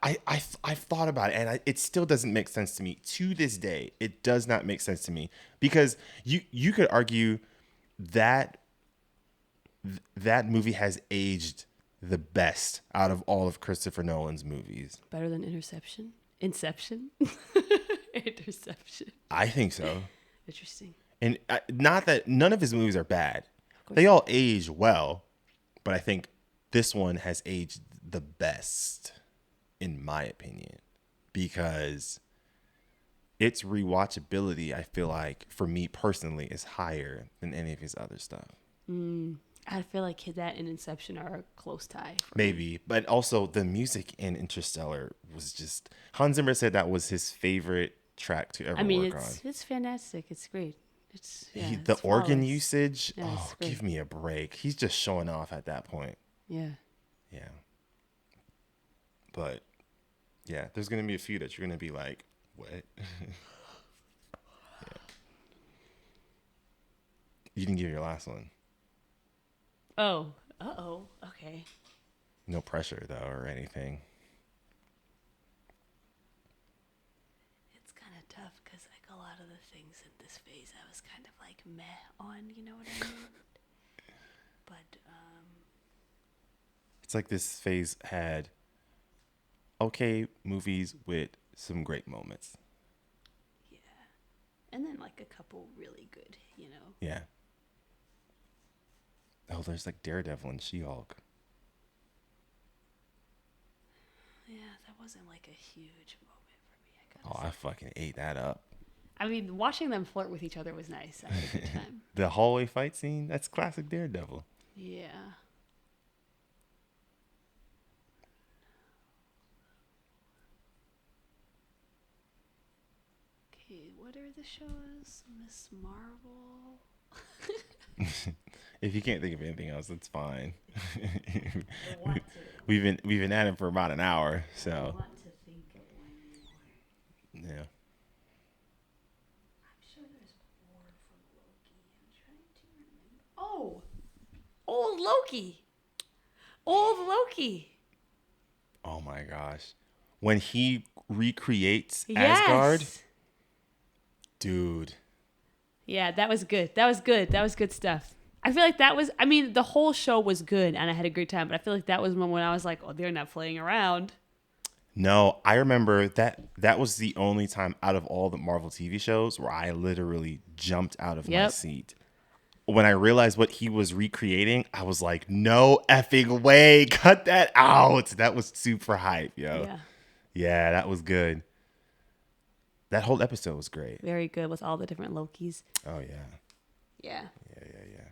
I've thought about it, and it still doesn't make sense to me. To this day, it does not make sense to me because you could argue that that movie has aged the best out of all of Christopher Nolan's movies. Better than Inception? Interception. I think so. Interesting. And not that none of his movies are bad. They all age well, but I think this one has aged the best, in my opinion, because its rewatchability, I feel like, for me personally, is higher than any of his other stuff. I feel like that and Inception are a close tie. Maybe, but also the music in Interstellar was just... Hans Zimmer said that was his favorite track to ever work on. It's fantastic. It's great. The organ usage, give me a break. He's just showing off at that point. Yeah. Yeah. But, yeah, there's going to be a few that you're going to be like, what? Yeah. You didn't give your last one. Oh. Uh-oh. Okay. No pressure, though, or anything. It's kind of tough because like a lot of the things in this phase I was kind of like meh on, you know what I mean? But, It's like this phase had okay movies with some great moments. yeah. And then like a couple really good, you know? Yeah. Oh, there's like Daredevil and She-Hulk. Yeah, that wasn't like a huge moment for me, I gotta Oh, say. I fucking ate that up. I mean, watching them flirt with each other was nice. I had a good time. The hallway fight scene, that's classic Daredevil. Yeah. Okay, what are the shows? Miss Marvel. If you can't think of anything else, that's fine. I want to. We've been at it for about an hour, I so want to think of one more. yeah. I'm sure there's more from Loki. I'm trying to remember. Oh, old Loki. Old Loki. Oh my gosh, when he recreates Yes. Asgard, dude. Yeah, that was good. That was good. That was good stuff. I feel like that was, I mean, the whole show was good and I had a great time, but I feel like that was one when I was like, oh, they're not playing around. No, I remember that was the only time out of all the Marvel TV shows where I literally jumped out of my seat. When I realized what he was recreating, I was like, no effing way. Cut that out. That was super hype, yo. Yeah. Yeah, that was good. That whole episode was great. Very good with all the different Lokis. Oh, yeah. Yeah. Yeah.